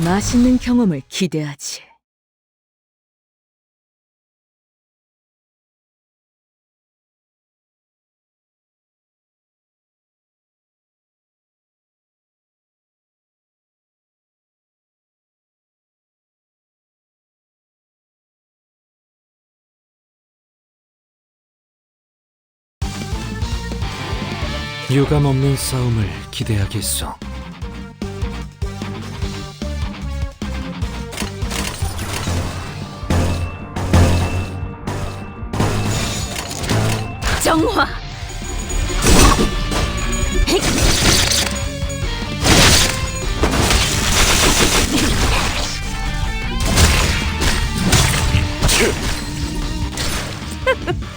맛있는 경험을 기대하지. 유감 없는 싸움을 기대하겠소. 정화!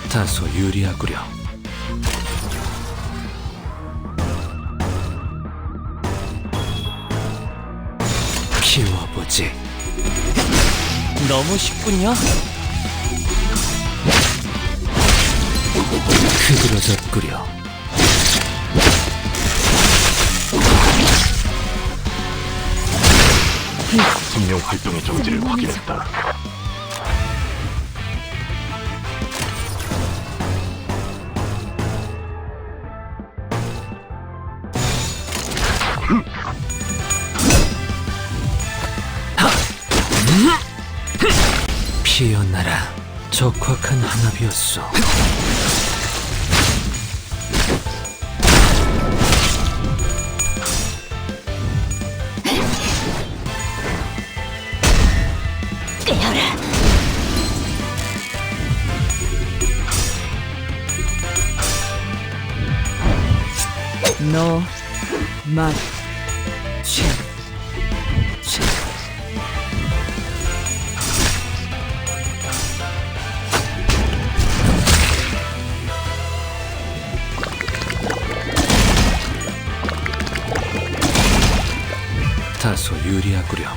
다소 유리하구려. 피워보지. 너무 쉽군요. 흐드러졌구려. 생명 활동의 정지를 확인했다. 피어나라. 적확한 한압이었소. 깨어라! 너, 맛, 치. 다소 유리하구려.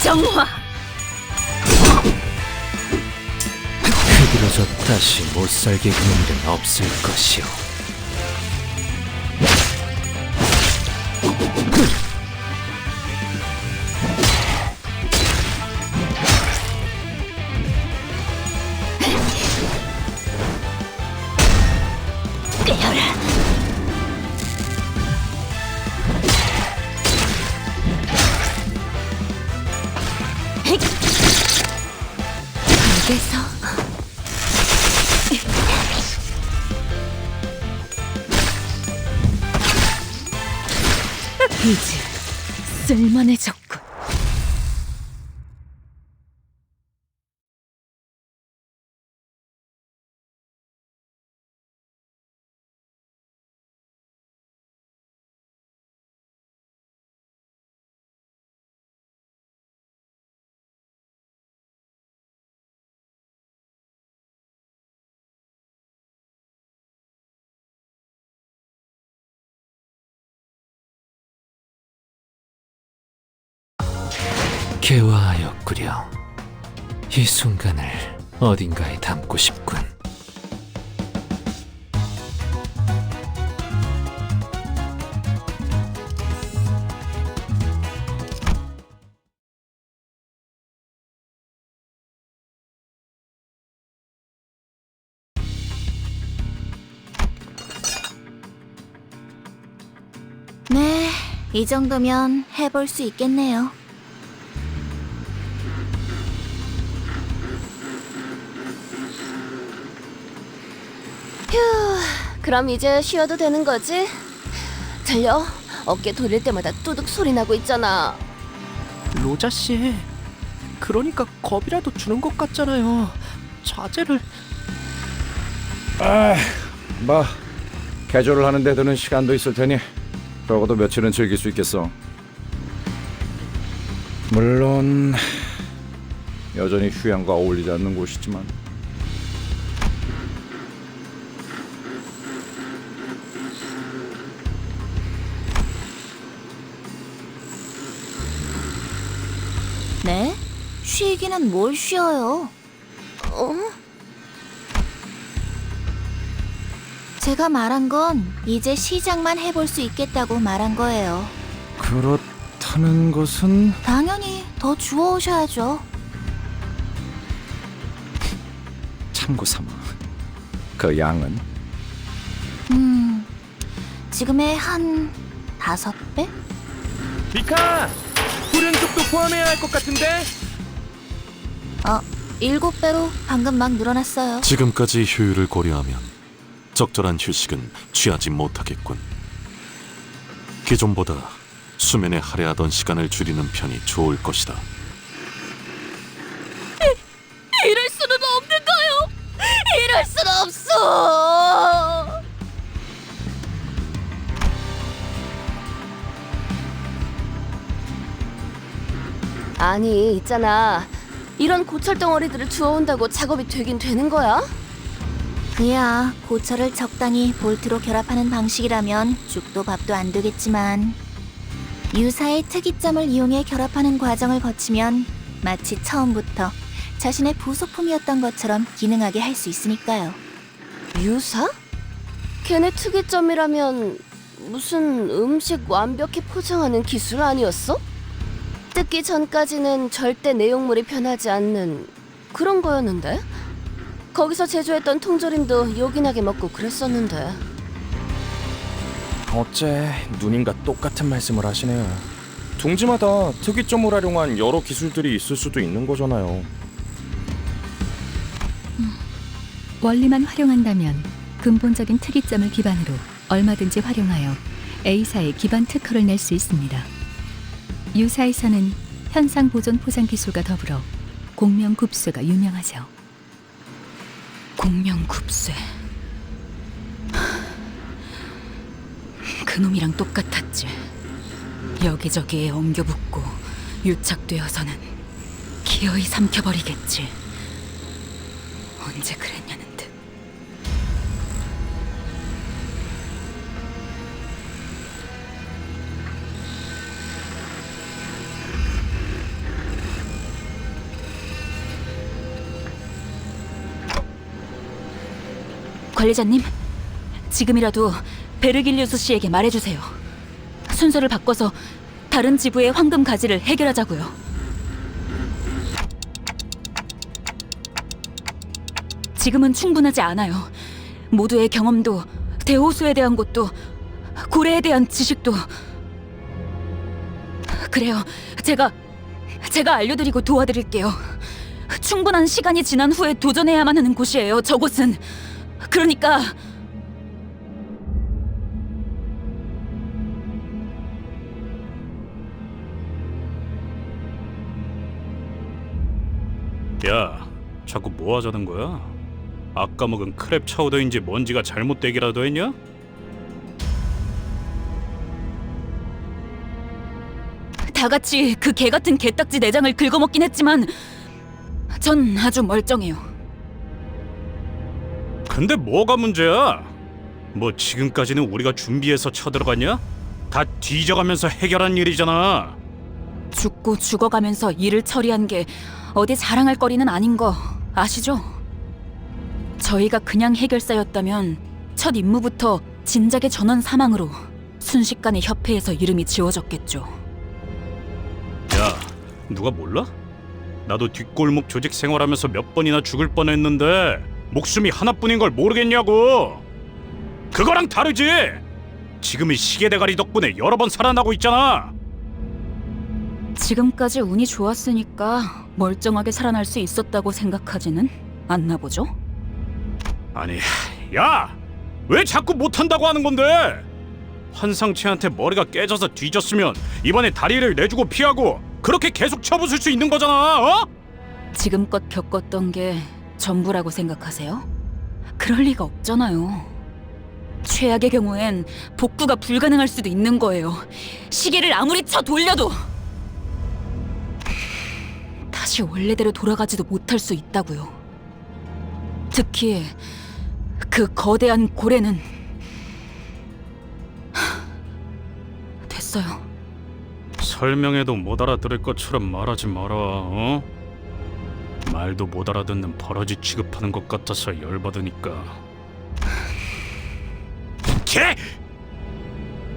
정화! 흐드러져 다시 못살게 그는 일은 없을 것이오. 깨어라! 알겠어. 이제 쓸만해졌군. 개화하였구려. 이 순간을 어딘가에 담고 싶군. 네, 이 정도면 해볼 수 있겠네요. 그럼 이제 쉬어도 되는 거지? 들려? 어깨 돌릴 때마다 뚜둑 소리 나고 있잖아. 로자 씨, 그러니까 겁이라도 주는 것 같잖아요. 자제를. 뭐 개조를 하는 데 드는 시간도 있을 테니 적어도 며칠은 즐길 수 있겠어. 물론 여전히 휴양과 어울리지 않는 곳이지만 쉬기는 뭘 쉬어요? 제가 말한 건 이제 시작만 해볼 수 있겠다고 말한 거예요. 그렇다는 것은 당연히 더 주워오셔야죠. 참고 삼아. 그 양은 지금의 한 5배? 미카! 후륜족도 포함해야 할 것 같은데? 7배로 방금 막 늘어났어요. 지금까지 효율을 고려하면 적절한 휴식은 취하지 못하겠군. 기존보다 수면에 할애하던 시간을 줄이는 편이 좋을 것이다. 이럴 수는 없는 거요. 이럴 수는 없어. 아니, 있잖아. 이런 고철 덩어리들을 주워온다고 작업이 되긴 되는 거야? 그야 고철을 적당히 볼트로 결합하는 방식이라면 죽도 밥도 안 되겠지만 유사의 특이점을 이용해 결합하는 과정을 거치면 마치 처음부터 자신의 부속품이었던 것처럼 기능하게 할 수 있으니까요. 유사? 걔네 특이점이라면 무슨 음식 완벽히 포장하는 기술 아니었어? 뜯기 전까지는 절대 내용물이 변하지 않는 그런 거였는데? 거기서 제조했던 통조림도 요긴하게 먹고 그랬었는데. 어째 누님과 똑같은 말씀을 하시네요. 둥지마다 특이점을 활용한 여러 기술들이 있을 수도 있는 거잖아요. 원리만 활용한다면 근본적인 특이점을 기반으로 얼마든지 활용하여 A사의 기반 특허를 낼 수 있습니다. 유사에서는 현상 보존 포장 기술과 더불어 공명급쇠가 유명하죠. 공명급쇠. 그놈이랑 똑같았지. 여기저기에 엉겨붙고 유착되어서는 기어이 삼켜버리겠지. 언제 그랬냐는 듯. 관리자님, 지금이라도 베르길리우스 씨에게 말해주세요. 순서를 바꿔서 다른 지부의 황금 가지를 해결하자고요. 지금은 충분하지 않아요. 모두의 경험도, 대호수에 대한 것도, 고래에 대한 지식도. 그래요. 제가 알려드리고 도와드릴게요. 충분한 시간이 지난 후에 도전해야만 하는 곳이에요. 저곳은. 그러니까 야, 자꾸 뭐 하자는 거야? 아까 먹은 크랩 차우더인지 뭔지가 잘못되기라도 했냐? 다 같이 그 개 같은 개딱지 내장을 긁어먹긴 했지만 전 아주 멀쩡해요. 근데 뭐가 문제야? 뭐 지금까지는 우리가 준비해서 쳐들어갔냐? 다 뒤져가면서 해결한 일이잖아. 죽고 죽어가면서 일을 처리한 게 어디 자랑할 거리는 아닌 거 아시죠? 저희가 그냥 해결사였다면 첫 임무부터 진작의 전원 사망으로 순식간에 협회에서 이름이 지워졌겠죠. 야, 누가 몰라? 나도 뒷골목 조직 생활하면서 몇 번이나 죽을 뻔했는데 목숨이 하나뿐인 걸 모르겠냐고. 그거랑 다르지. 지금의 시계 대가리 덕분에 여러 번 살아나고 있잖아. 지금까지 운이 좋았으니까 멀쩡하게 살아날 수 있었다고 생각하지는 않나 보죠? 아니, 야! 왜 자꾸 못한다고 하는 건데? 환상체한테 머리가 깨져서 뒤졌으면 이번에 다리를 내주고 피하고 그렇게 계속 쳐부술 수 있는 거잖아, 어? 지금껏 겪었던 게 전부라고 생각하세요? 그럴 리가 없잖아요. 최악의 경우엔 복구가 불가능할 수도 있는 거예요. 시계를 아무리 쳐 돌려도 다시 원래대로 돌아가지도 못할 수 있다고요. 특히 그 거대한 고래는 됐어요. 설명해도 못 알아들을 것처럼 말하지 마라, 어? 말도 못 알아듣는 버러지 취급하는 것 같아서 열받으니까. 개!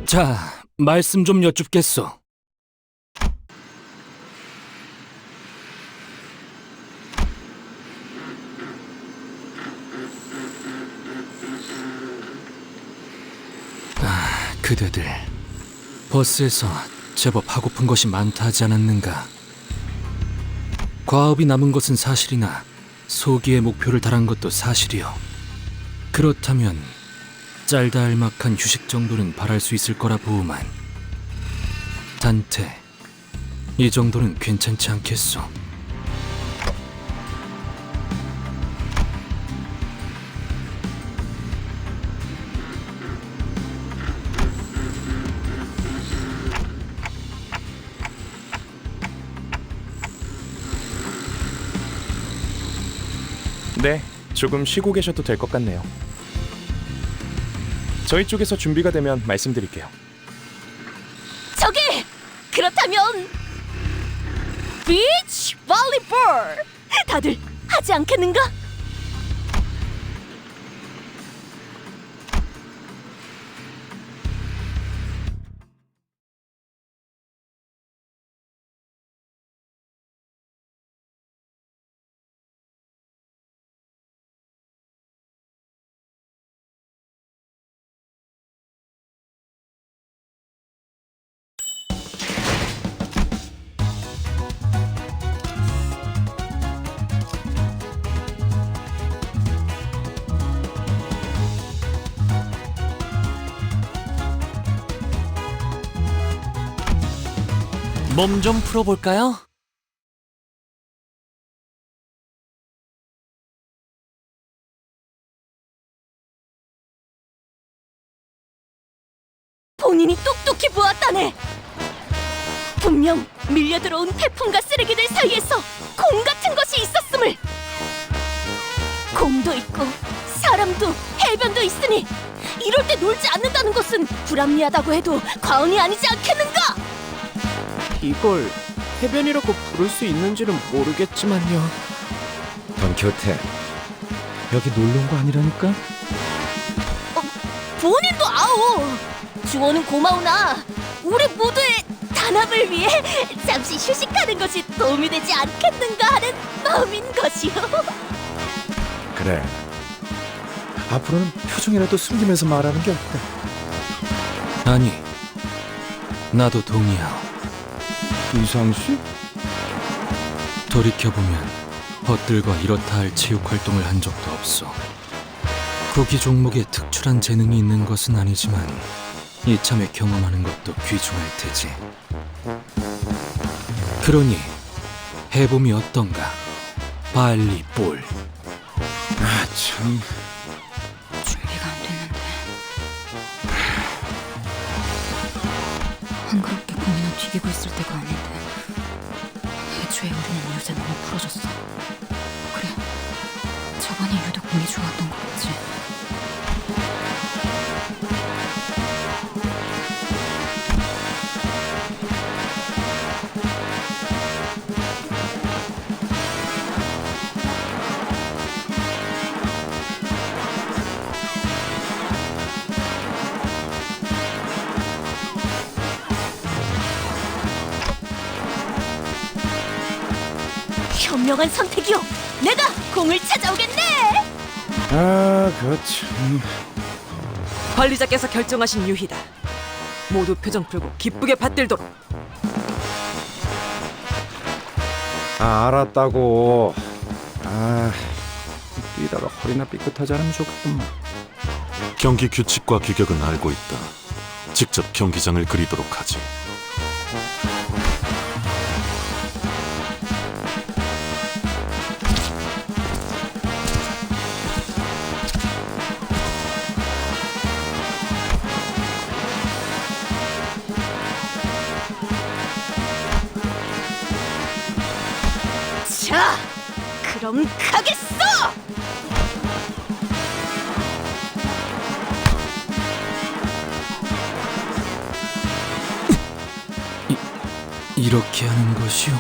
자, 말씀 좀 여쭙겠소. 그대들 버스에서 제법 하고픈 것이 많다 하지 않았는가? 과업이 남은 것은 사실이나 소기의 목표를 달한 것도 사실이요. 그렇다면 짤다알막한 휴식 정도는 바랄 수 있을 거라 보우만, 단테, 이 정도는 괜찮지 않겠소? 네, 조금 쉬고 계셔도 될 것 같네요. 저희 쪽에서 준비가 되면 말씀드릴게요. 저기! 그렇다면 비치 볼리볼! 다들 하지 않겠는가? 몸 좀 풀어볼까요? 본인이 똑똑히 보았다네. 분명 밀려들어온 태풍과 쓰레기들 사이에서 공 같은 것이 있었음을. 공도 있고 사람도 해변도 있으니 이럴 때 놀지 않는다는 것은 불합리하다고 해도 과언이 아니지 않겠는가? 이걸 해변이라고 부를 수 있는지는 모르겠지만요. 돈키호테, 여기 놀러 온 거 아니라니까? 본인도 아오. 주원은 고마우나 우리 모두의 단합을 위해 잠시 휴식하는 것이 도움이 되지 않겠는가 하는 마음인 것이요. 그래. 앞으로는 표정이라도 숨기면서 말하는 게 어때? 아니, 나도 동의하오. 이상씨? 돌이켜보면 헛들과 이렇다 할 체육 활동을 한 적도 없어. 구기 종목에 특출한 재능이 있는 것은 아니지만 이참에 경험하는 것도 귀중할 테지. 그러니 해봄이 어떤가? 발리볼. 아, 참. 준비가 안 됐는데. 한그렇게 고민을 튀기고 있을 때가 아닌데. 애초에 우리는 요새 너무 풀어졌어. 그래, 저번에 유독 운이 좋았던 거겠지. 현명한 선택이요. 내가 공을 찾아오겠네. 아, 그 참. 관리자께서 결정하신 유희다. 모두 표정 풀고 기쁘게 받들도록. 아, 알았다고. 아, 뛰다가 허리나 삐끗하지 않으면 좋겠구만. 경기 규칙과 규격은 알고 있다. 직접 경기장을 그리도록 하지. 자, 그럼 가겠어. 이렇게 하는 것이요?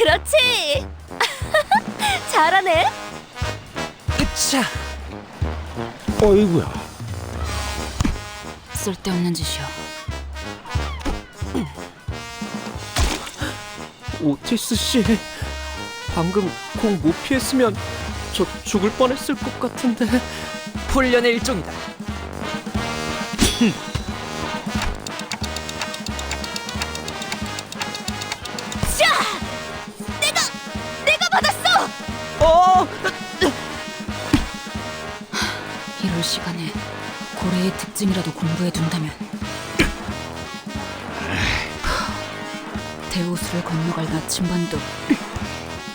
그렇지. 잘하네. 으차. 어이구야. 쓸데없는 짓이야. 오티스 씨, 방금 공 못 피했으면 저 죽을 뻔했을 것 같은데. 훈련의 일종이다. 내가 받았어. 이럴 시간에 고래의 특징이라도 공부해 둔다면 대호수를 건너갈 나침반도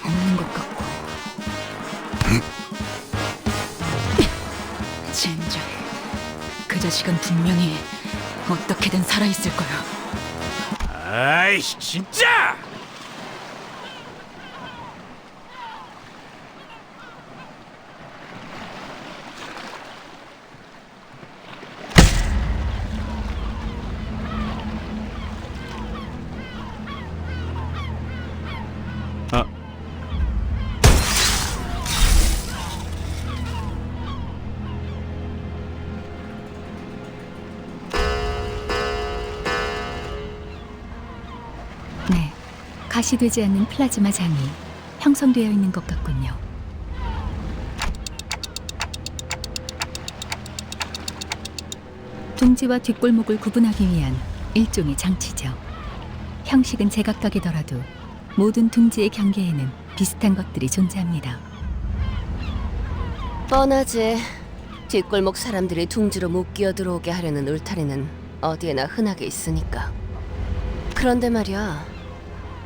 없는 것 같고 젠장 그 자식은 분명히 어떻게든 살아있을 거야. 아이씨 진짜! 아. 네, 가시되지 않는 플라즈마 장이 형성되어 있는 것 같군요. 둥지와 뒷골목을 구분하기 위한 일종의 장치죠. 형식은 제각각이더라도 모든 둥지의 경계에는 비슷한 것들이 존재합니다. 뻔하지. 뒷골목 사람들이 둥지로 못 끼어들어오게 하려는 울타리는 어디에나 흔하게 있으니까. 그런데 말이야,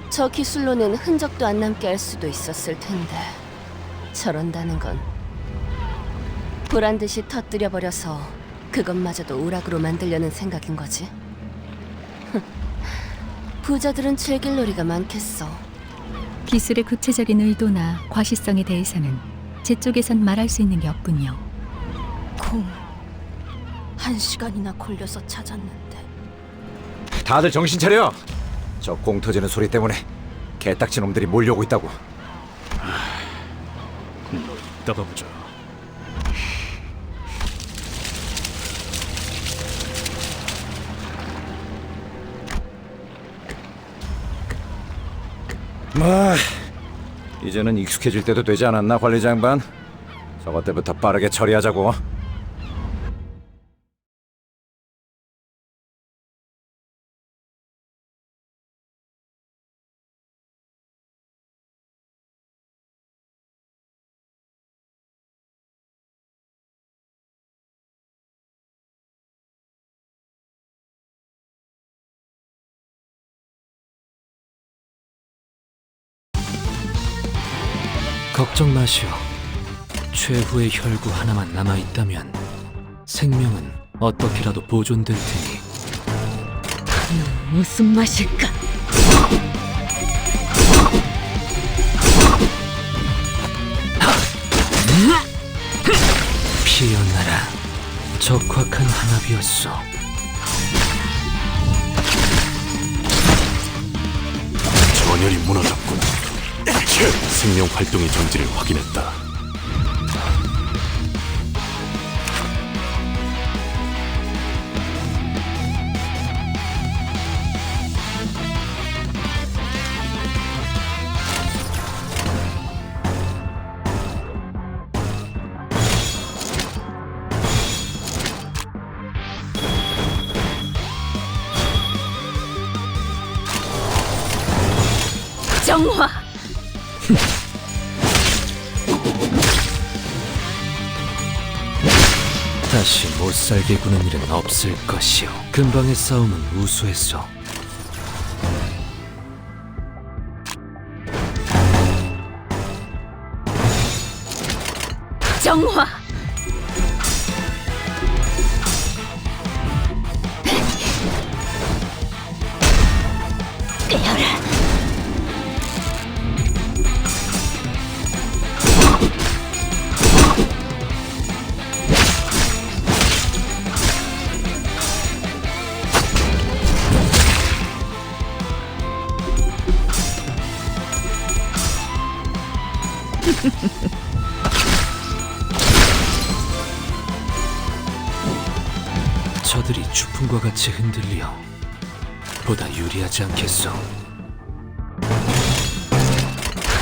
저 기술로는 흔적도 안 남게 할 수도 있었을 텐데 저런다는 건 보란듯이 터뜨려버려서 그것마저도 오락으로 만들려는 생각인 거지. 부자들은 즐길 놀이가 많겠어. 기술의 구체적인 의도나 과시성에 대해서는 제 쪽에선 말할 수 있는 게 없군요. 공 1시간이나 걸려서 찾았는데. 다들 정신 차려. 저 공 터지는 소리 때문에 개딱지 놈들이 몰려오고 있다고. 너 이따가 보자. 뭐 이제는 익숙해질 때도 되지 않았나, 관리자 양반? 저것 때부터 빠르게 처리하자고. 걱정 마시오. 최후의 혈구 하나만 남아있다면 생명은 어떻게라도 보존될 테니. 무슨 맛일까? 피어나라. 적확한 한압이었어. 전열이 무너졌군. 생명 활동의 정지를 확인했다. 정화! 다시 못살게 구는 일은 없을 것이오. 근방의 싸움은 우수했어. 정화! 깨어라! 저들이 추풍과 같이 흔들려 보다 유리하지 않겠소.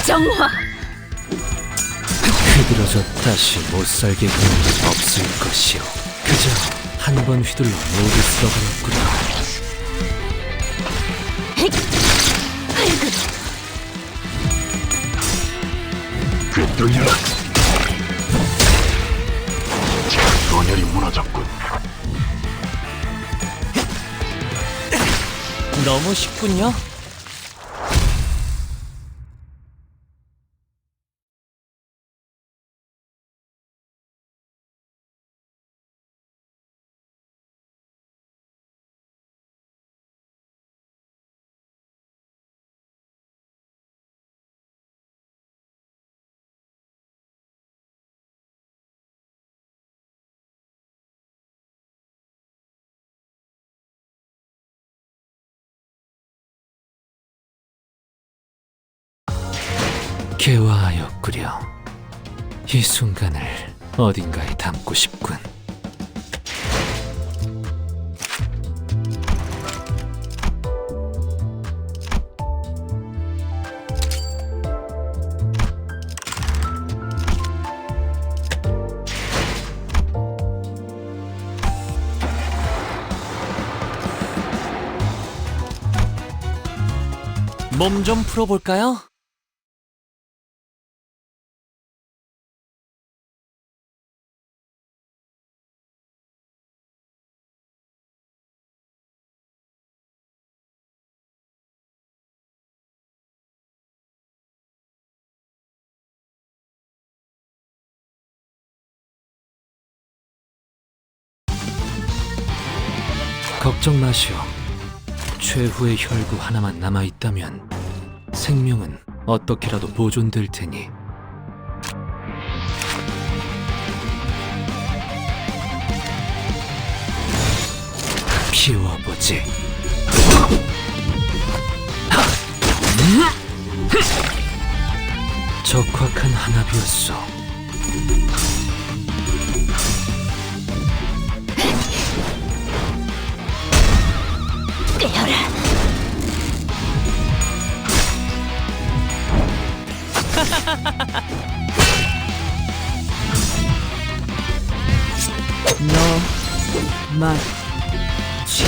정화! 휘들어져 다시 못살게 구는 게 없을 것이오. 그저 한 번 휘둘러 모두 쓸어버렸구나. 꿰뚫려. 소멸이 무너졌군. 너무 쉽군요. 개화하였구려. 이 순간을 어딘가에 담고 싶군. 몸 좀 풀어볼까요? 걱정 마시오. 최후의 혈구 하나만 남아있다면 생명은 어떻게라도 보존될 테니. 피워보지. 적확한 한압이었소. 너 맞지?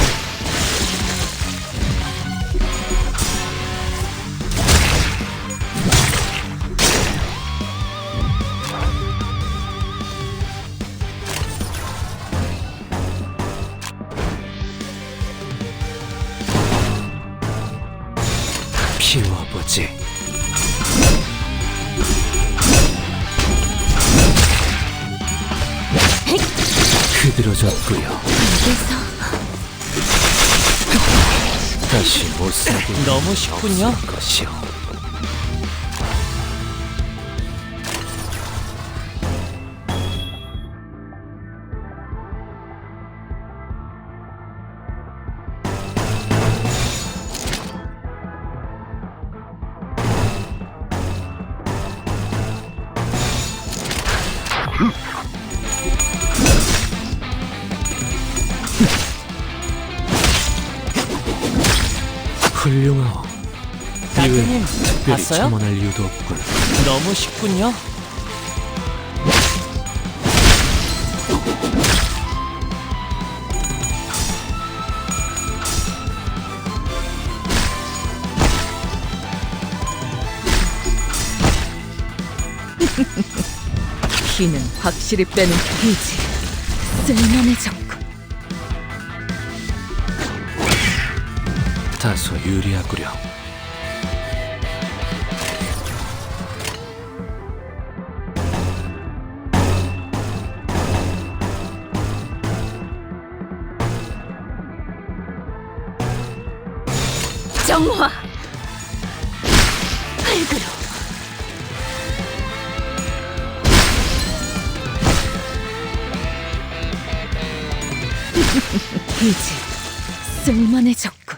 피워보지. 흐드러졌구요. 다시 못살게 너무 쉽군요. 없을 것이오. 훌륭하오. 따뜻님, 이외에 특별히 봤어요? 첨언할 이유도 없군. 너무 쉽군요. 피는 확실히 빼는 기지. 쓸만해졌군. 다소 유리하구려. 정화! 흙으로! 이제 쓸만해졌군.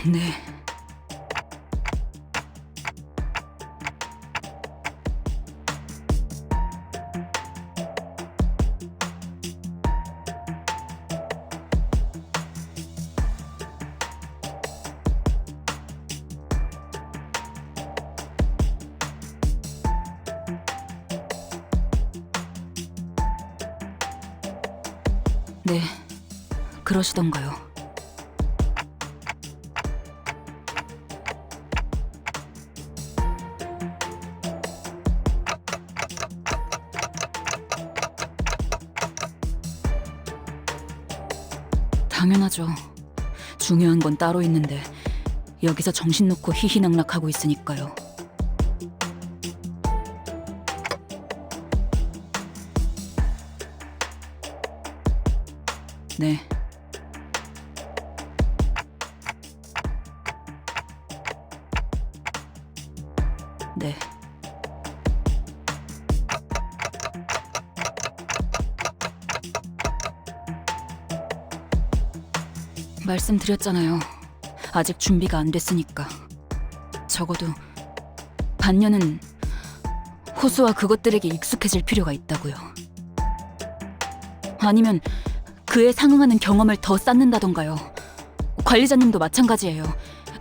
네. 네, 그러시던가요. 당연하죠. 중요한 건 따로 있는데 여기서 정신 놓고 희희낙낙하고 있으니까요. 네. 네. 말씀드렸잖아요. 아직 준비가 안 됐으니까. 적어도 반년은 호수와 그것들에게 익숙해질 필요가 있다고요. 아니면 그에 상응하는 경험을 더 쌓는다던가요. 관리자님도 마찬가지예요.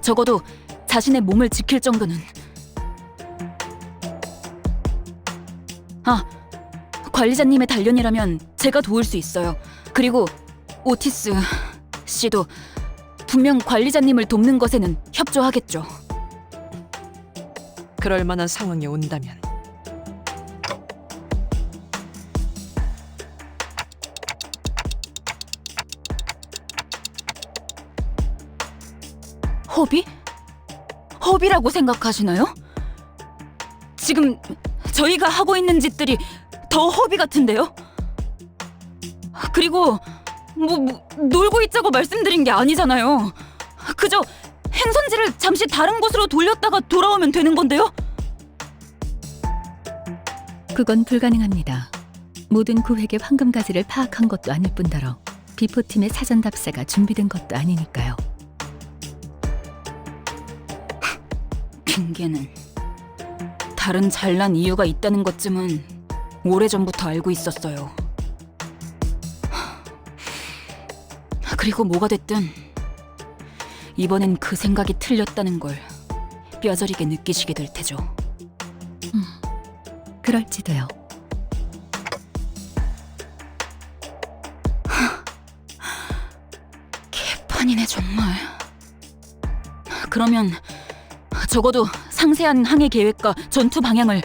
적어도 자신의 몸을 지킬 정도는. 아, 관리자님의 단련이라면 제가 도울 수 있어요. 그리고 오티스 씨도 분명 관리자님을 돕는 것에는 협조하겠죠. 그럴 만한 상황이 온다면 허비? 허비라고 생각하시나요? 지금 저희가 하고 있는 짓들이 더 허비 같은데요? 그리고 놀고 있자고 말씀드린 게 아니잖아요. 그저 행선지를 잠시 다른 곳으로 돌렸다가 돌아오면 되는 건데요? 그건 불가능합니다. 모든 구획의 황금가지를 파악한 것도 아닐 뿐더러 비포팀의 사전 답사가 준비된 것도 아니니까요. 핑계는 다른 잘난 이유가 있다는 것쯤은 오래전부터 알고 있었어요. 그리고 뭐가 됐든 이번엔 그 생각이 틀렸다는 걸 뼈저리게 느끼시게 될 테죠. 그럴지도요. 개판이네 정말. 그러면 적어도 상세한 항해 계획과 전투 방향을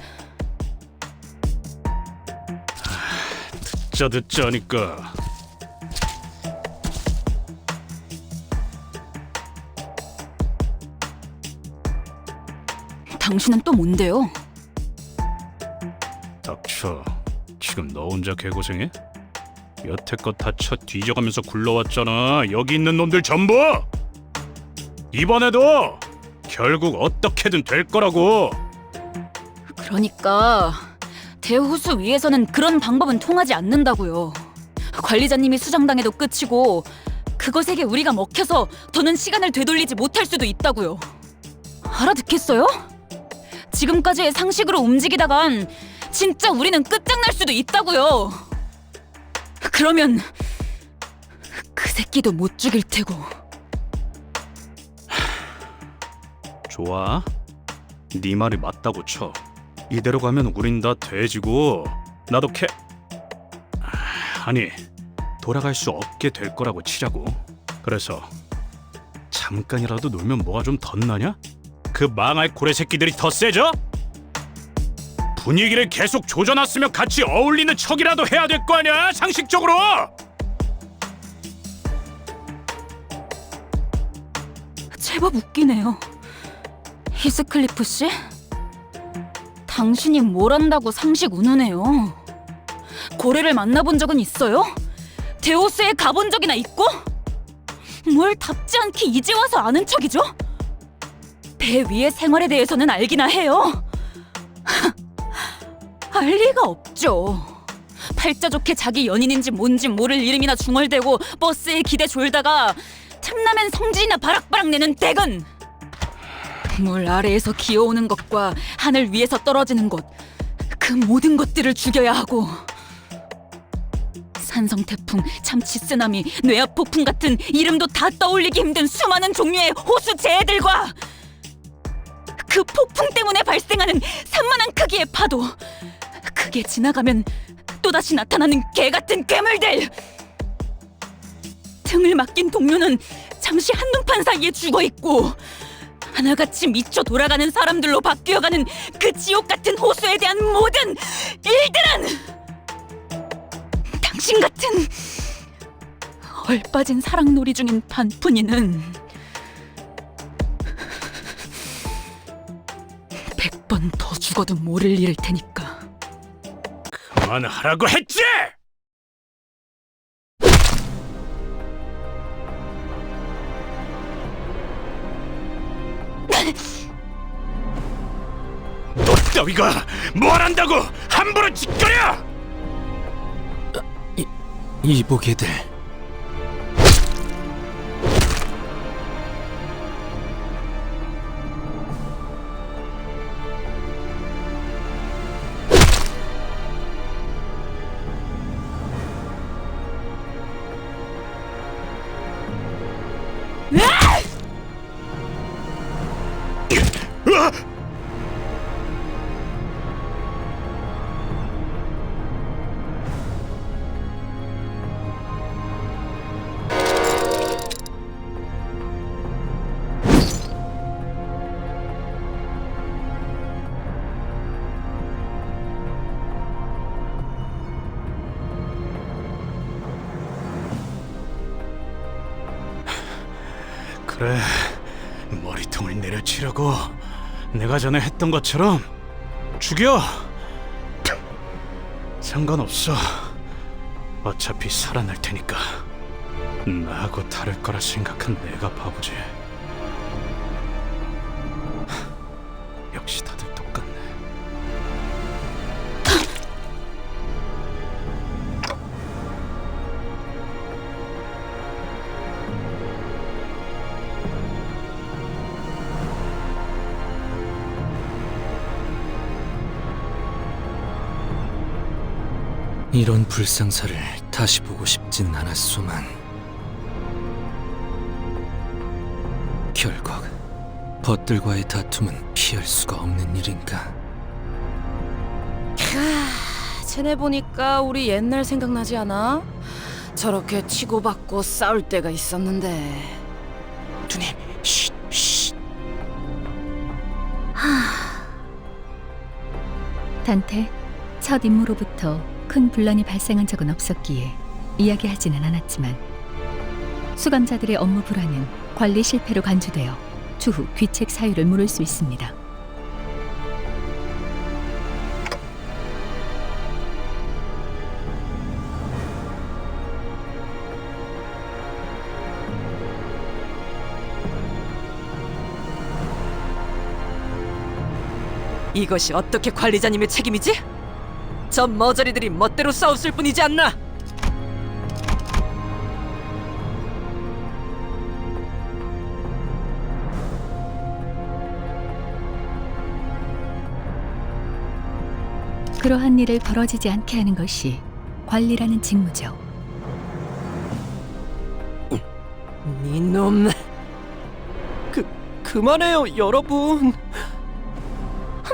듣자 하니까 당신은 또 뭔데요? 닥쳐. 지금 너 혼자 개고생해? 여태껏 다쳐 뒤져가면서 굴러왔잖아. 여기 있는 놈들 전부! 이번에도 결국 어떻게든 될 거라고. 그러니까 대호수 위에서는 그런 방법은 통하지 않는다고요. 관리자님이 수정당해도 끝이고 그것에게 우리가 먹혀서 더는 시간을 되돌리지 못할 수도 있다고요. 알아듣겠어요? 지금까지의 상식으로 움직이다간 진짜 우리는 끝장날 수도 있다고요. 그러면 그 새끼도 못 죽일 테고. 좋아. 네 말이 맞다고 쳐. 이대로 가면 우린 다 돼지고 나도 아니 돌아갈 수 없게 될 거라고 치자고. 그래서 잠깐이라도 놀면 뭐가 좀 덧나냐? 그 망할 고래 새끼들이 더 세져? 분위기를 계속 조져놨으면 같이 어울리는 척이라도 해야 될 거 아니야, 상식적으로! 제법 웃기네요. 히스클리프 씨? 당신이 뭘 안다고 상식 운우네요. 고래를 만나본 적은 있어요? 데오스에 가본 적이나 있고? 뭘 답지 않게 이제 와서 아는 척이죠? 배 위의 생활에 대해서는 알기나 해요. 알 리가 없죠. 팔자 좋게 자기 연인인지 뭔지 모를 이름이나 중얼대고 버스에 기대 졸다가 탐나면 성질이나 바락바락 내는 대근! 물 아래에서 기어오는 것과 하늘 위에서 떨어지는 것, 그 모든 것들을 죽여야 하고 산성 태풍, 참치 쓰나미, 뇌압 폭풍 같은 이름도 다 떠올리기 힘든 수많은 종류의 호수 재해들과 그 폭풍 때문에 발생하는 산만한 크기의 파도, 그게 지나가면 또다시 나타나는 개같은 괴물들! 등을 맡긴 동료는 잠시 한눈판 사이에 죽어있고 하나같이 미쳐 돌아가는 사람들로 바뀌어가는 그 지옥같은 호수에 대한 모든 일들은 당신 같은 얼빠진 사랑놀이 중인 반푼이는 100번 더 죽어도 모를 일일 테니까. 그만하라고 했지! 너 따위가 뭘 안다고 함부로 짓거려! 이보게들. 그래, 머리통을 내려치려고 내가 전에 했던 것처럼 죽여! 상관없어. 어차피 살아날 테니까. 나하고 다를 거라 생각한 내가 바보지. 역시 다들 똑같네. 이런 불상사를 다시 보고 싶진 않았소만 결국 벗들과의 다툼은 피할 수가 없는 일인가. 쟤네 보니까 우리 옛날 생각나지 않아? 저렇게 치고받고 싸울 때가 있었는데. 누님, 쉿, 쉿. 단테, 첫 임무로부터 큰 분란이 발생한 적은 없었기에 이야기하지는 않았지만 수감자들의 업무 불안은 관리 실패로 간주되어 추후 귀책 사유를 물을 수 있습니다. 이것이 어떻게 관리자님의 책임이지? 저 머저리들이 멋대로 싸웠을 뿐이지 않나? 그러한 일을 벌어지지 않게 하는 것이 관리라는 직무죠. 이놈. 그만해요, 여러분.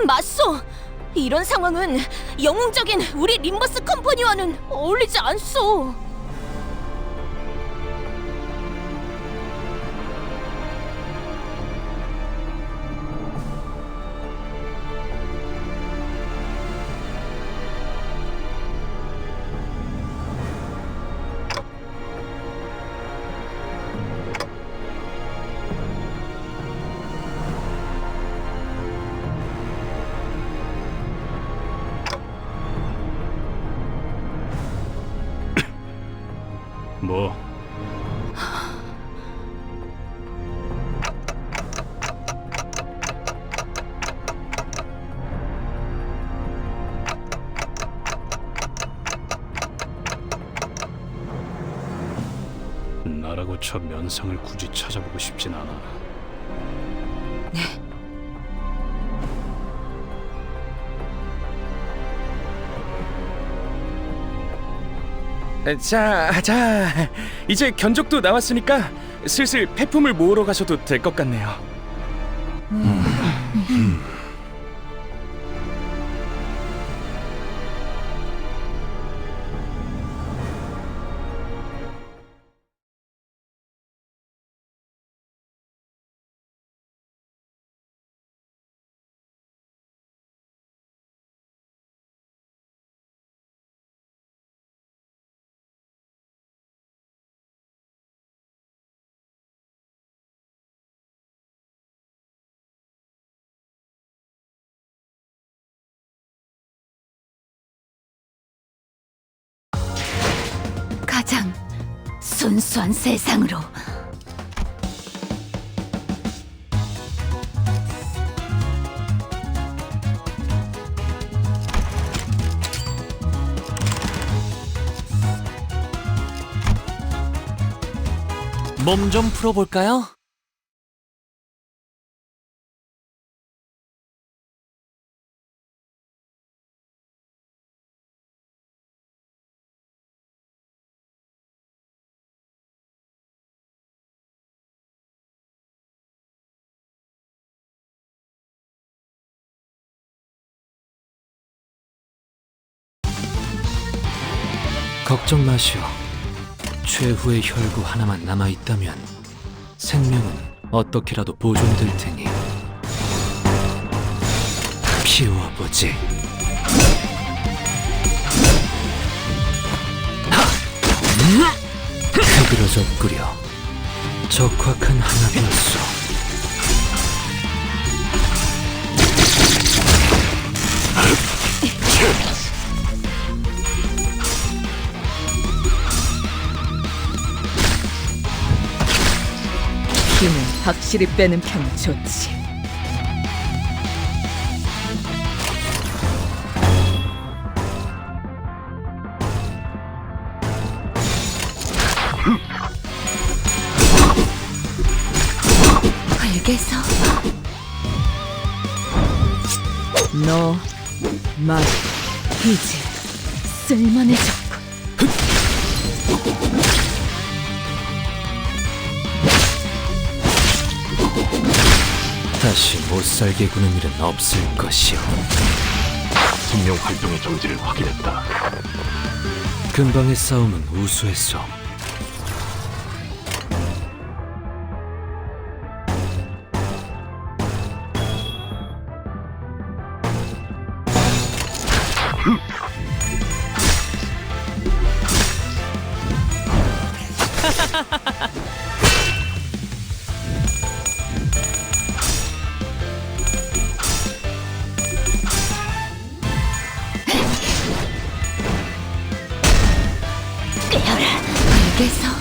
맞소! 이런 상황은 영웅적인 우리 림버스 컴퍼니와는 어울리지 않소! 뭐? 나라고 저 면상을 굳이 찾아보고 싶진 않아. 자, 이제 견적도 나왔으니까 슬슬 폐품을 모으러 가셔도 될 것 같네요. 가장 순수한 세상으로. 몸 좀 풀어볼까요? 걱정 마시오. 최후의 혈구 하나만 남아있다면 생명은 어떻게라도 보존될 테니 피워보지. 흐드러져 끓여 적확한 한압이었소. 힘을 확실히 빼는 편이 좋지. 흙에서 너 말 이제 쓸만해졌군. 다시 못살게 구는 일은 없을 것이오. 생명 활동의 정지를 확인했다. 근방의 싸움은 우수했소. 흙에서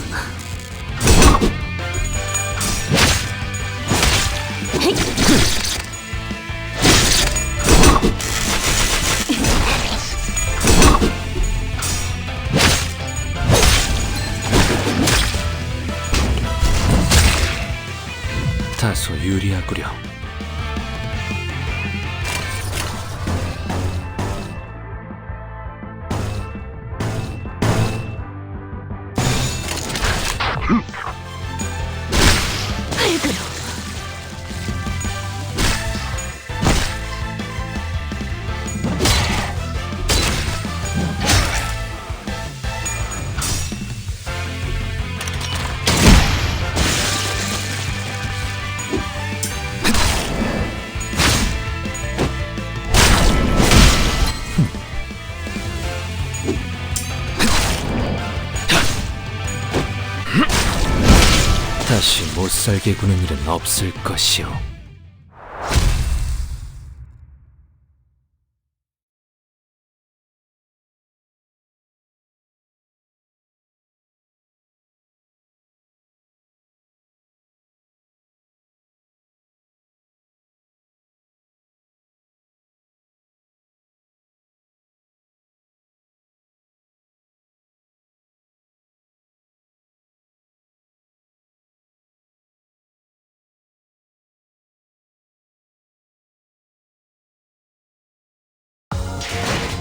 다소 유리하구려. 흙으로 다시 못살게 구는 일은 없을 것이오.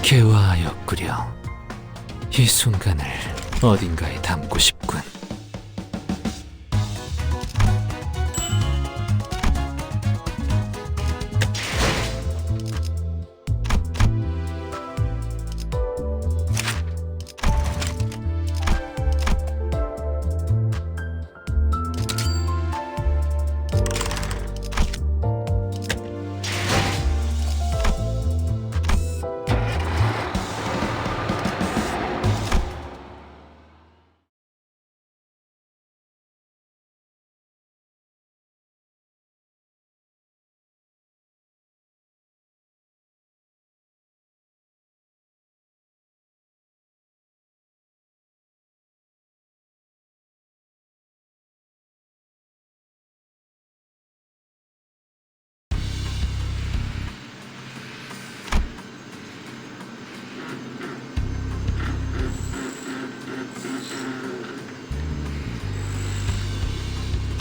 개화하였구려. 이 순간을 어딘가에 담고 싶군.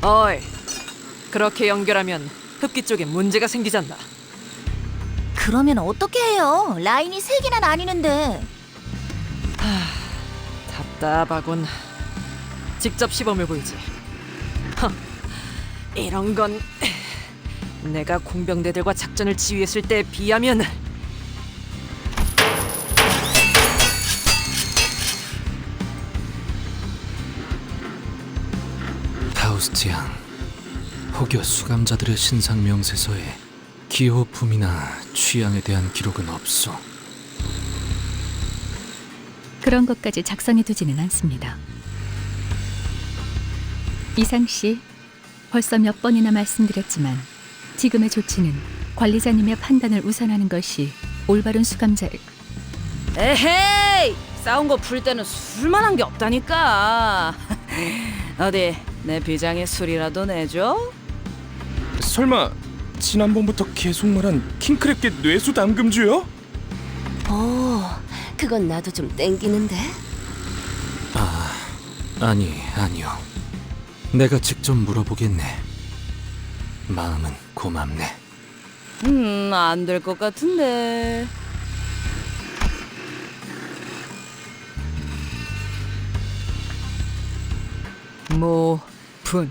어이, 그렇게 연결하면 흡기 쪽에 문제가 생기잖아. 그러면 어떻게 해요? 라인이 3개나 나뉘는데. 답답하군. 직접 시범을 보이지. 이런 건 내가 공병대들과 작전을 지휘했을 때에 비하면 파우스티앙, 혹여 수감자들의 신상 명세서에 기호품이나 취향에 대한 기록은 없소. 그런 것까지 작성해두지는 않습니다. 이상 씨, 벌써 몇 번이나 말씀드렸지만 지금의 조치는 관리자님의 판단을 우선하는 것이 올바른 수감자를... 에헤이! 싸운 거 풀 때는 술만 한 게 없다니까. 어디 내 비장의 술이라도 내줘? 설마 지난번부터 계속 말한 킹크랩계 뇌수 담금주요? 오, 그건 나도 좀 땡기는데. 아니요. 내가 직접 물어보겠네. 마음은 고맙네. 안 될 것 같은데. 모분.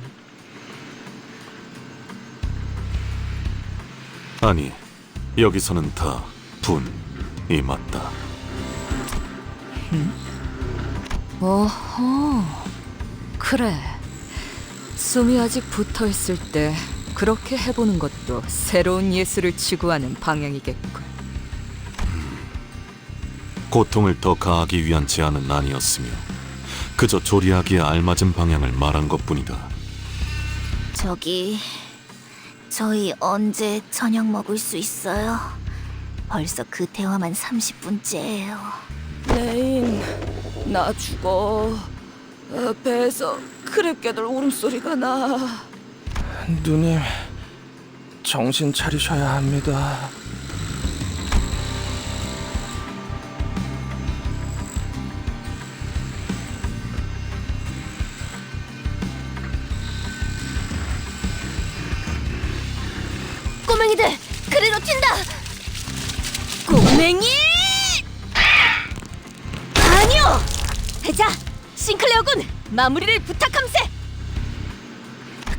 아니, 여기서는 다 분이 맞다. 오호, 그래. 숨이 아직 붙어있을 때 그렇게 해보는 것도 새로운 예술을 추구하는 방향이겠군. 고통을 더 가하기 위한 제안은 아니었으며 그저 조리하기에 알맞은 방향을 말한 것뿐이다. 저희 언제 저녁 먹을 수 있어요? 벌써 그 대화만 30분째예요. 레인, 나 죽어. 배에서 크랩개들 울음소리가 나. 누님, 정신 차리셔야 합니다. 꼬맹이들, 그리로 튄다! 꼬맹이! 아니요! 자, 싱클레어군, 마무리를 부탁함세!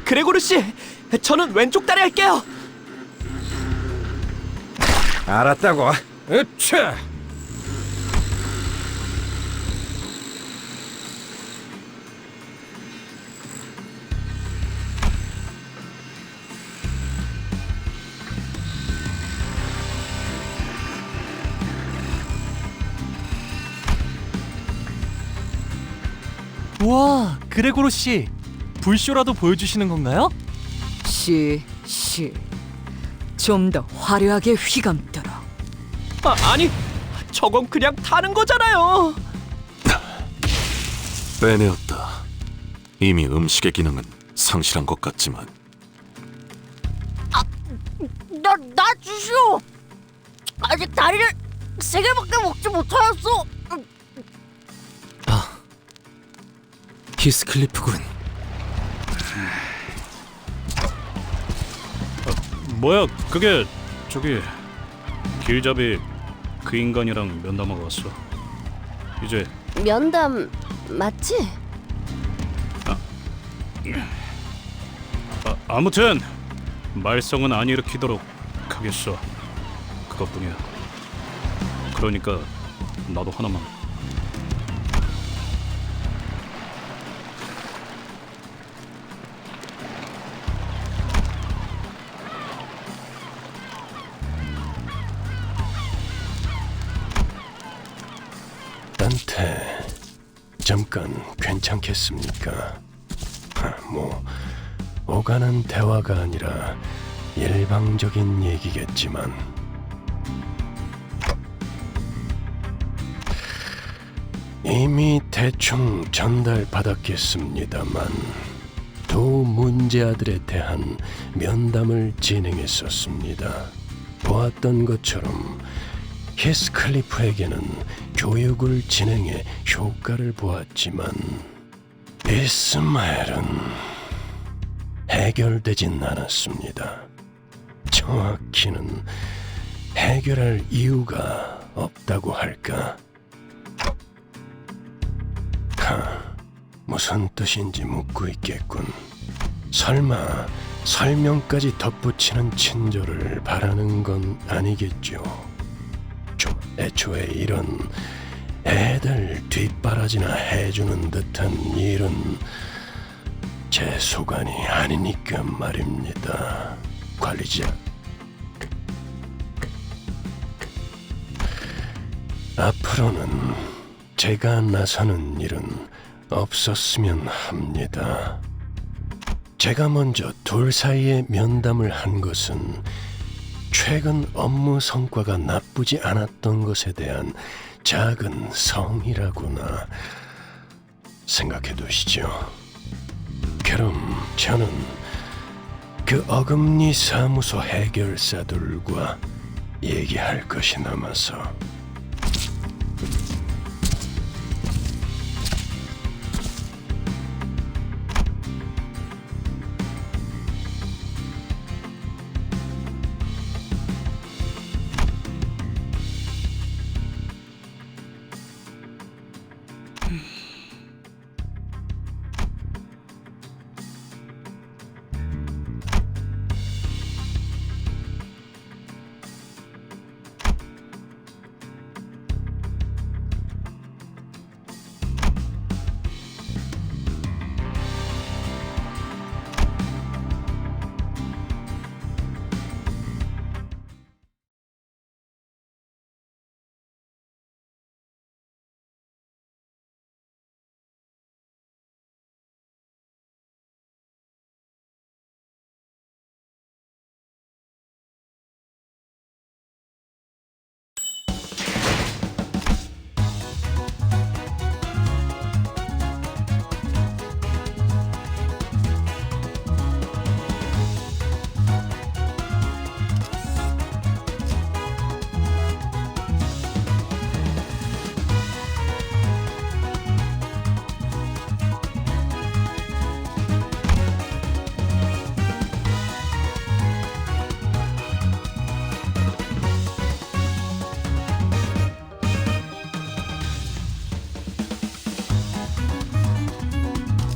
그레고르 씨, 저는 왼쪽 다리 할게요. 알았다고. 으차! 와, 그레고르 씨, 불쇼라도 보여주시는 건가요? 좀 더 화려하게 휘감도록. 아니, 저건 그냥 타는 거잖아요. 빼내었다. 이미 음식의 기능은 상실한 것 같지만. 나 주시오! 아직 다리를 3개밖에 먹지 못하였어! 히스클리프군. 뭐야 그게 저기 길잡이 그 인간이랑 면담하고 왔어. 이제 면담 맞지? 아무튼 말썽은 안 일으키도록 하겠어. 그것뿐이야. 그러니까 나도 하나만. 단테, 잠깐 괜찮겠습니까? 뭐 오가는 대화가 아니라 일방적인 얘기겠지만 이미 대충 전달받았겠습니다만 두 문제아들에 대한 면담을 진행했었습니다. 보았던 것처럼 히스클리프에게는 교육을 진행해 효과를 보았지만 이스마엘은 해결되진 않았습니다. 정확히는 해결할 이유가 없다고 할까? 무슨 뜻인지 묻고 있겠군. 설마 설명까지 덧붙이는 친절을 바라는 건 아니겠죠. 애초에 이런 애들 뒷바라지나 해주는 듯한 일은 제 소관이 아니니까 말입니다. 관리자. 앞으로는 제가 나서는 일은 없었으면 합니다. 제가 먼저 둘 사이에 면담을 한 것은 최근 업무 성과가 나쁘지 않았던 것에 대한 작은 성의라고나 생각해 두시죠. 그럼 저는 그 어금니 사무소 해결사들과 얘기할 것이 남아서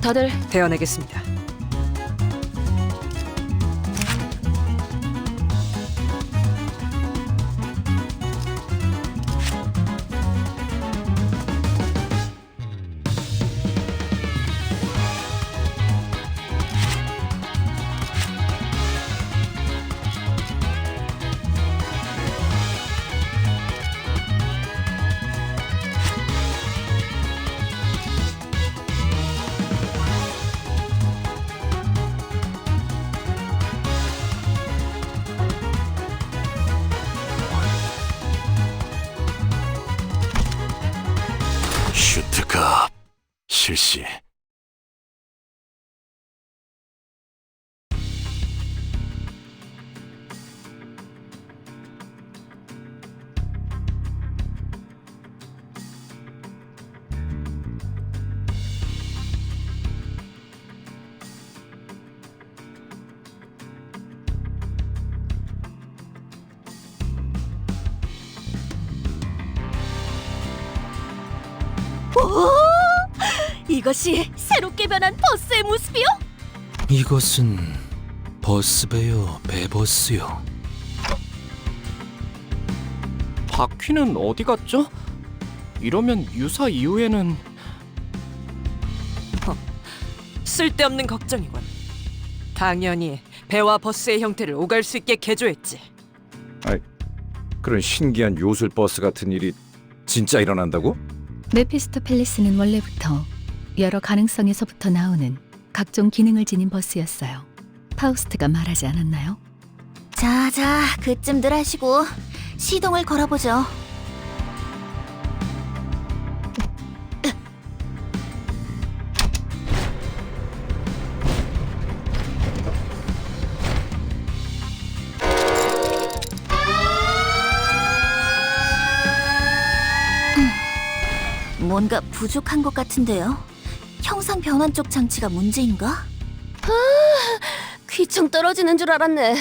다들 베어내겠습니다. 슈트가 실시. 이것이 새롭게 변한 버스의 모습이요? 이것은 버스배요, 배버스요. 바퀴는 어디 갔죠? 이러면 유사 이후에는 쓸데없는 걱정이군. 당연히 배와 버스의 형태를 오갈 수 있게 개조했지. 그런 신기한 요술 버스 같은 일이 진짜 일어난다고? 메피스토펠리스는 원래부터 여러 가능성에서부터 나오는 각종 기능을 지닌 버스였어요. 파우스트가 말하지 않았나요? 자자, 그쯤들 하시고 시동을 걸어보죠. 뭔가 부족한 것 같은데요? 형상 변환 쪽 장치가 문제인가? 귀청 떨어지는 줄 알았네.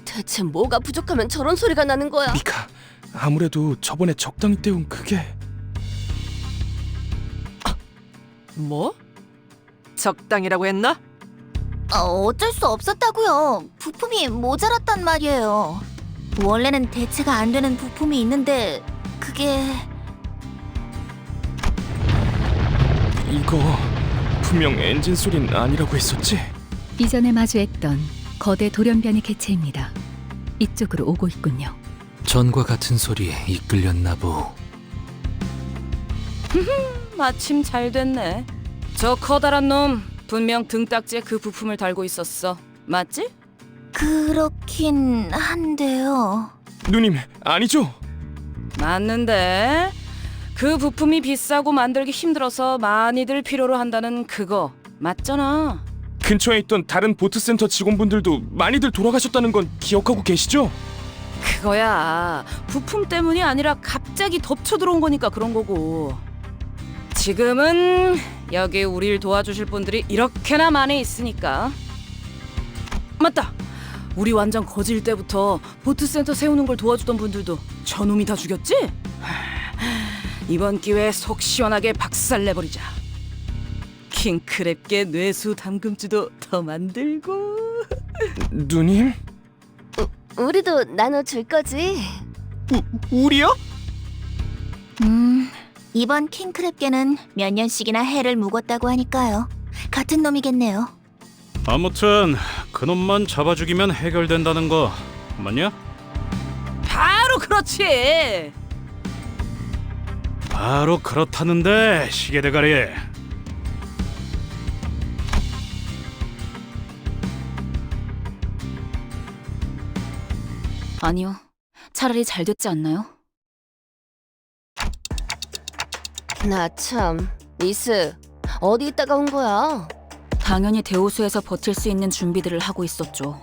대체 뭐가 부족하면 저런 소리가 나는 거야? 미카, 아무래도 저번에 적당히 때운 그게... 뭐? 적당이라고 했나? 어쩔 수 없었다고요. 부품이 모자랐단 말이에요. 원래는 대체가 안 되는 부품이 있는데 그게... 이거 분명 엔진 소린 아니라고 했었지? 이전에 마주했던 거대 돌연변이 개체입니다. 이쪽으로 오고 있군요. 전과 같은 소리에 이끌렸나 보. 마침 잘 됐네. 저 커다란 놈 분명 등딱지에 그 부품을 달고 있었어. 맞지? 그렇긴 한데요. 누님, 아니죠? 맞는데 그 부품이 비싸고 만들기 힘들어서 많이들 필요로 한다는 그거 맞잖아. 근처에 있던 다른 보트센터 직원분들도 많이들 돌아가셨다는 건 기억하고 계시죠? 그거야 부품 때문이 아니라 갑자기 덮쳐 들어온 거니까 그런 거고. 지금은 여기 우릴 도와주실 분들이 이렇게나 많이 있으니까. 맞다, 우리 완전 거질 때부터 보트센터 세우는 걸 도와주던 분들도 저놈이 다 죽였지? 이번 기회에 속 시원하게 박살내버리자. 킹크랩계 뇌수 담금주도 더 만들고. 누님? 우리도 나눠줄 거지? 우리요? 이번 킹크랩계는 몇 년씩이나 해를 묵었다고 하니까요. 같은 놈이겠네요. 아무튼 그놈만 잡아 죽이면 해결된다는 거 맞냐? 바로 그렇지. 바로 그렇다는데 시계대가리. 아니요. 차라리 잘 됐지 않나요? 나 참, 니스 어디 있다가 온 거야? 당연히 대호수에서 버틸 수 있는 준비들을 하고 있었죠.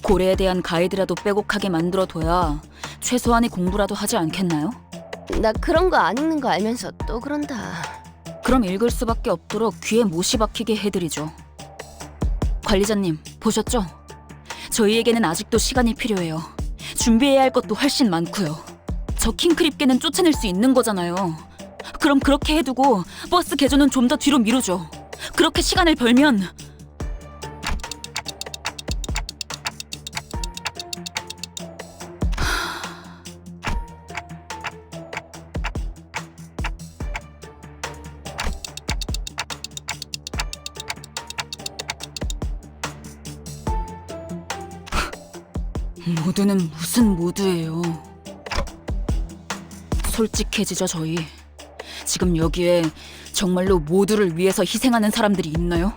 고래에 대한 가이드라도 빼곡하게 만들어둬야 최소한의 공부라도 하지 않겠나요? 나 그런 거 안 읽는 거 알면서 또 그런다. 그럼 읽을 수밖에 없도록 귀에 못이 박히게 해드리죠. 관리자님, 보셨죠? 저희에게는 아직도 시간이 필요해요. 준비해야 할 것도 훨씬 많고요. 저 킹크립계는 쫓아낼 수 있는 거잖아요. 그럼 그렇게 해두고 버스 개조는 좀 더 뒤로 미루죠. 그렇게 시간을 벌면... 모두는 무슨 모두예요. 솔직해지죠, 저희. 지금 여기에 정말로 모두를 위해서 희생하는 사람들이 있나요?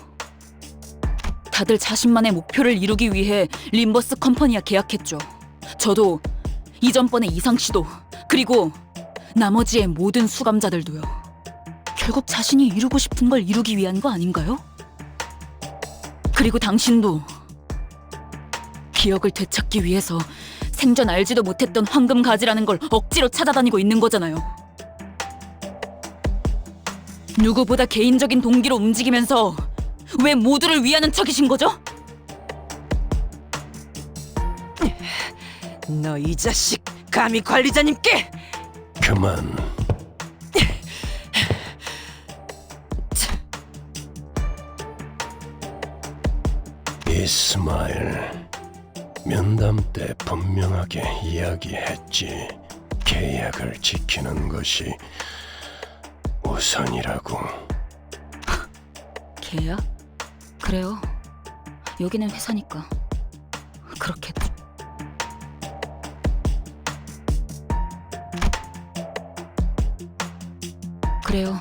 다들 자신만의 목표를 이루기 위해 림버스 컴퍼니와 계약했죠. 저도, 이전번의 이상씨도, 그리고 나머지의 모든 수감자들도요. 결국 자신이 이루고 싶은 걸 이루기 위한 거 아닌가요? 그리고 당신도 기억을 되찾기 위해서 생전 알지도 못했던 황금 가지라는 걸 억지로 찾아다니고 있는 거잖아요. 누구보다 개인적인 동기로 움직이면서 왜 모두를 위하는 척이신 거죠? 너 이 자식, 감히 관리자님께! 그만. 이스마엘, 면담 때 분명하게 이야기했지. 계약을 지키는 것이 우선이라고. 계약? 그래요. 여기는 회사니까 그렇겠죠. 그래요.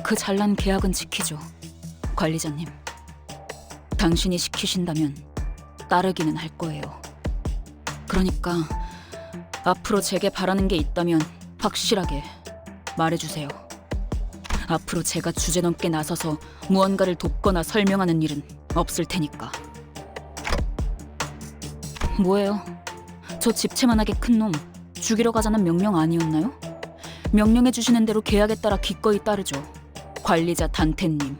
그 잘난 계약은 지키죠. 관리자님. 당신이 시키신다면 따르기는 할 거예요. 그러니까 앞으로 제게 바라는 게 있다면 확실하게 말해주세요. 앞으로 제가 주제넘게 나서서 무언가를 돕거나 설명하는 일은 없을 테니까. 뭐예요? 저 집채만하게 큰 놈 죽이러 가자는 명령 아니었나요? 명령해 주시는 대로 계약에 따라 기꺼이 따르죠. 관리자 단테님.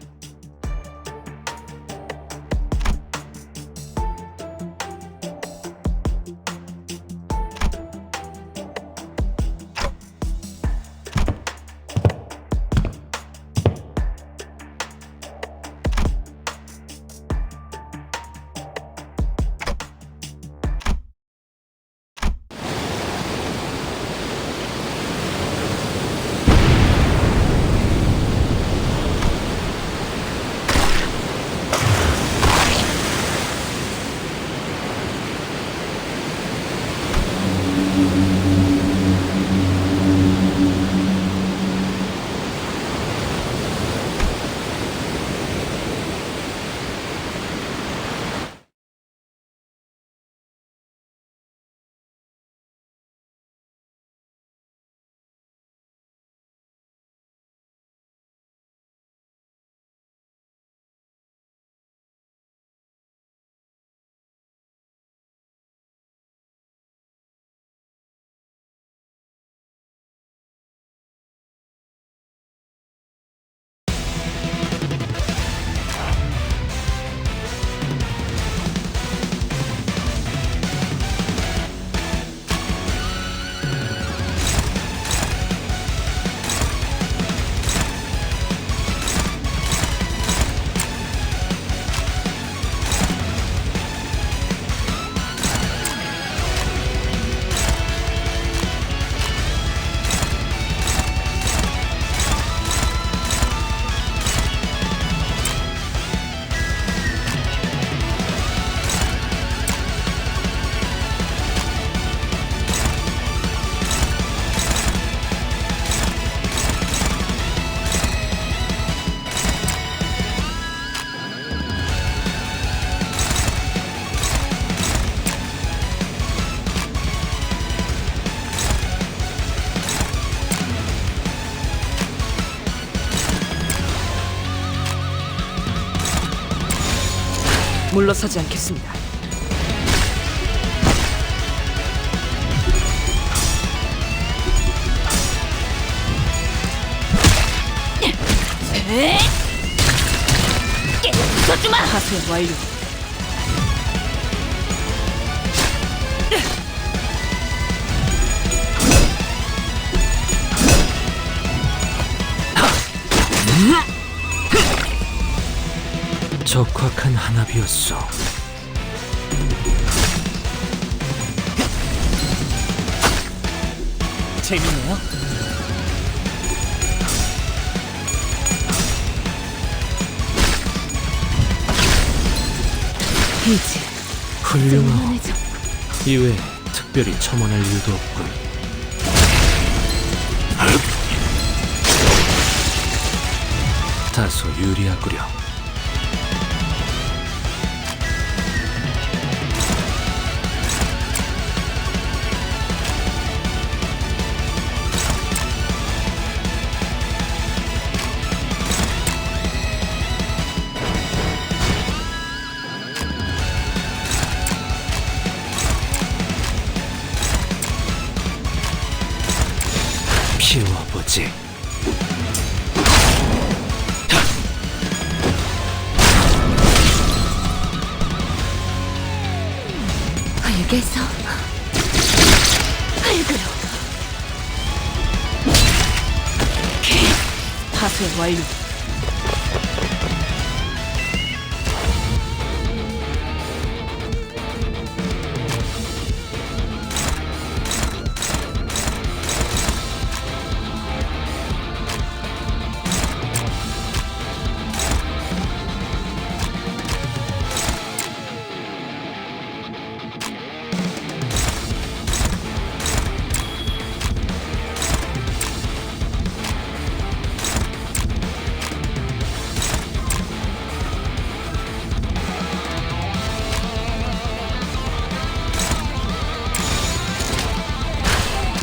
물러서지 않겠습니다. 웃어주마! 하수연 완료. 적확한 한압이었어. 재밌네요. 이제 훌륭하오. 이외에 특별히 첨언할 일도 없군. 다소 유리하구려. 피워보지. 흙에서 흙으로. 하수연 완료.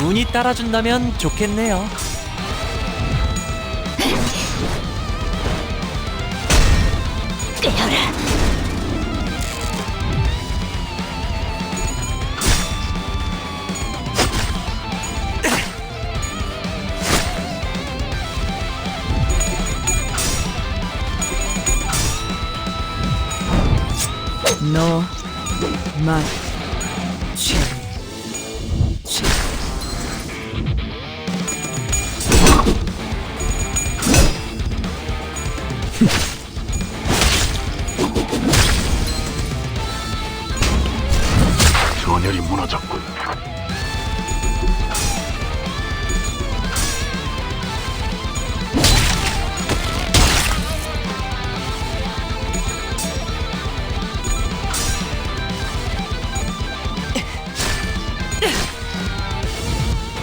운이 따라준다면 좋겠네요. 너, 맛, 취. 전열이 무너졌군.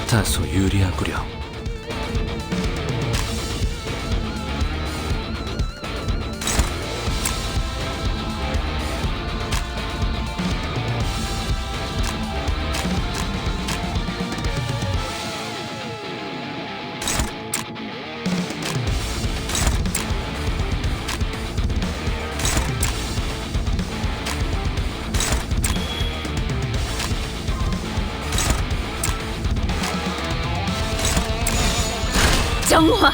다소 유리하구려. 정화!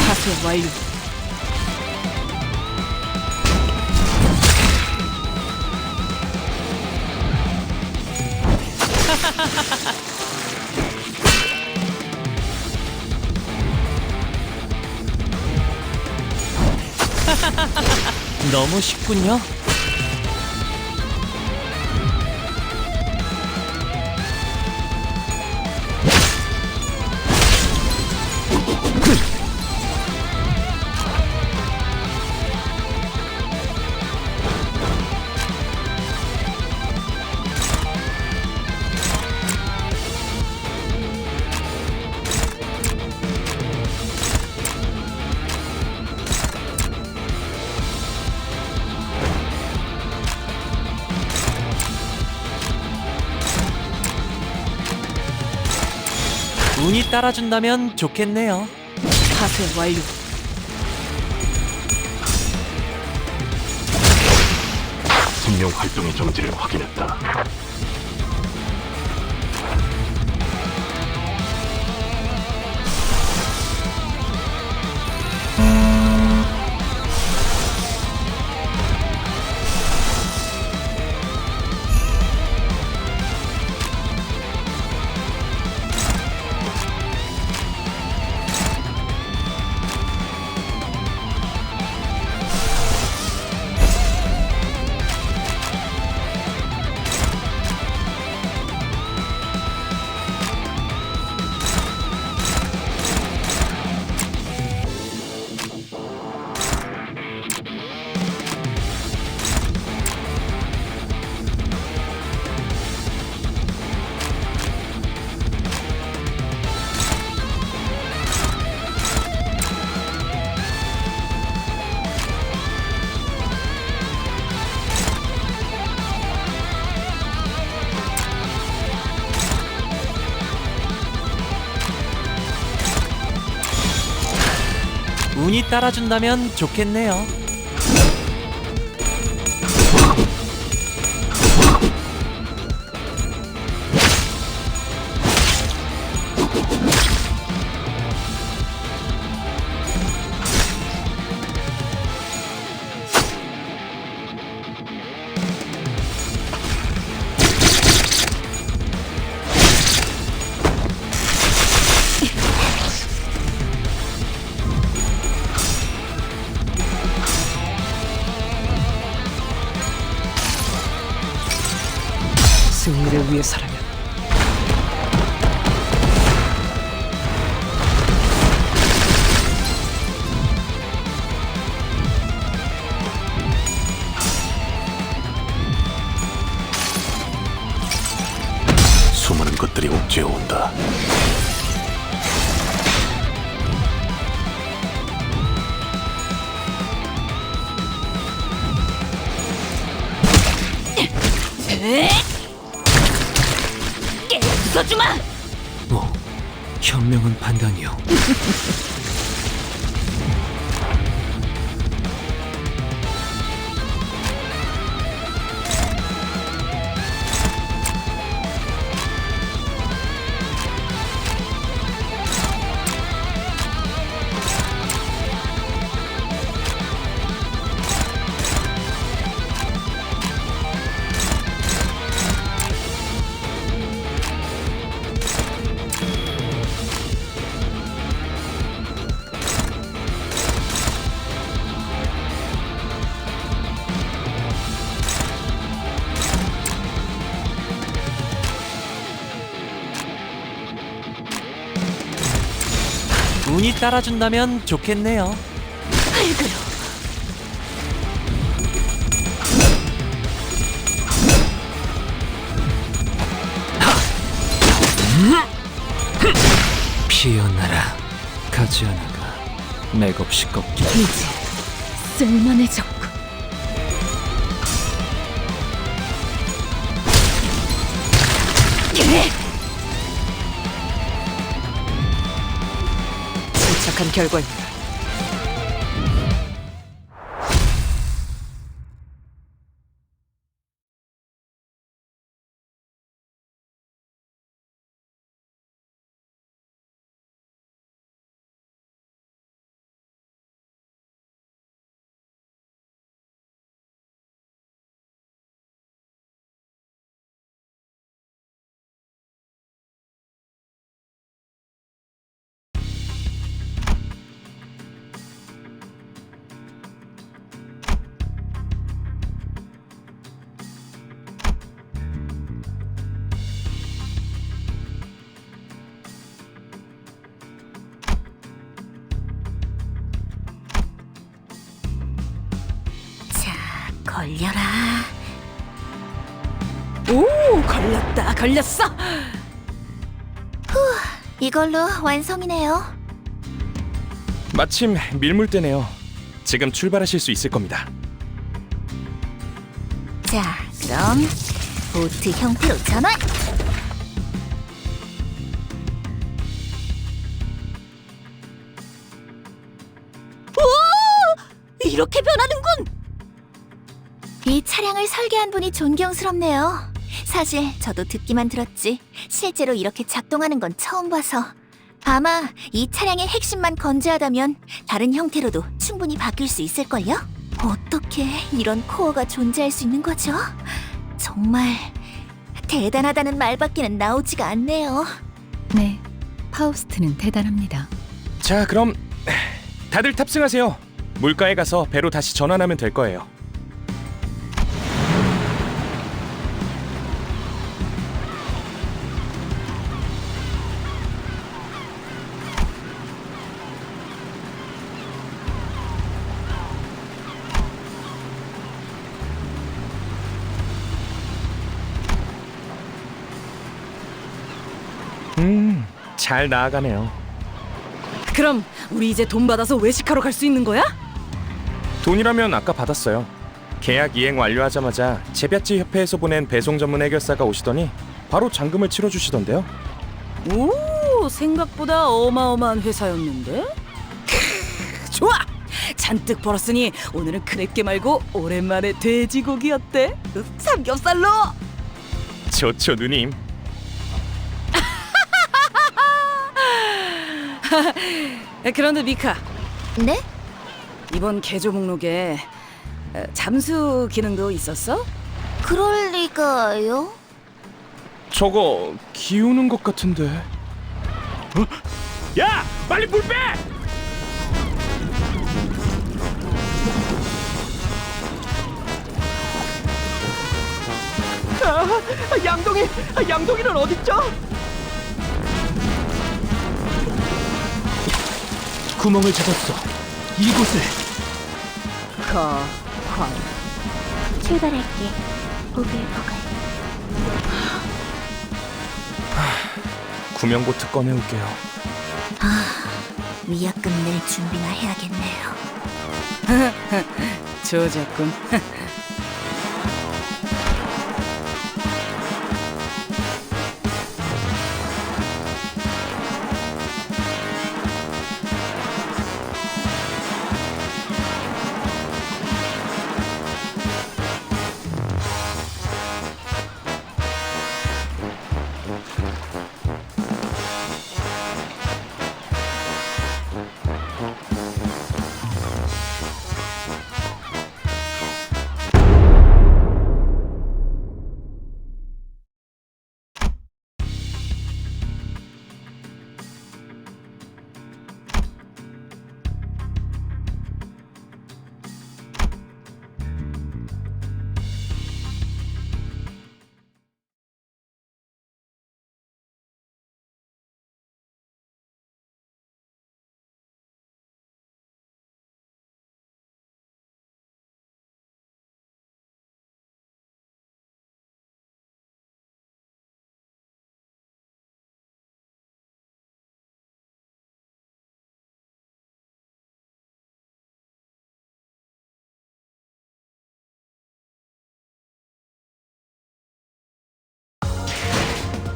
파쇄 완료. 너무 쉽군요. 운이 따라준다면 좋겠네요. 파쇄 완료. 생명 활동의 정지를 확인했다. 운이 따라준다면 좋겠네요. 승리를 위해서라면 부숴주마! 현명한 판단이요. 운이 따라준다면 좋겠네요. 아이고요. 피어나라, 가지아나가 맥없이 꺾여. 이제 쓸만해졌군. 침착한 결과입니다. 걸려라. 오, 걸렸어. 이걸로 완성이네요. 마침 밀물대네요. 지금 출발하실 수 있을 겁니다. 자, 그럼 보트 형태로 전환. 오! 이렇게 변하는군! 이 차량을 설계한 분이 존경스럽네요. 사실 저도 듣기만 들었지 실제로 이렇게 작동하는 건 처음 봐서. 아마 이 차량의 핵심만 건재하다면 다른 형태로도 충분히 바뀔 수 있을걸요? 어떻게 이런 코어가 존재할 수 있는 거죠? 정말 대단하다는 말밖에는 나오지가 않네요. 네, 파우스트는 대단합니다. 자, 그럼 다들 탑승하세요. 물가에 가서 배로 다시 전환하면 될 거예요. 잘 나아가네요. 그럼 우리 이제 돈 받아서 외식하러 갈 수 있는 거야? 돈이라면 아까 받았어요. 계약 이행 완료하자마자 제비아찌 협회에서 보낸 배송 전문 해결사가 오시더니 바로 잔금을 치러주시던데요. 오, 생각보다 어마어마한 회사였는데? 좋아! 잔뜩 벌었으니 오늘은 크랩게 말고 오랜만에 돼지고기 어때? 삼겹살로! 좋죠, 누님. 그런데 미카. 네? 이번 개조 목록에 잠수 기능도 있었어? 그럴 리가요? 저거 기우는 것 같은데. 야, 빨리 물 빼! 양동이는 어딨죠? 구멍을 잡았어. 이곳에. 출발할게. 보글보글. 구명보트 꺼내올게요. 위약금 낼 준비나 해야겠네요. 조졌군.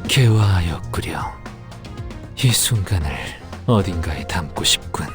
개화하였구려. 이 순간을 어딘가에 담고 싶군.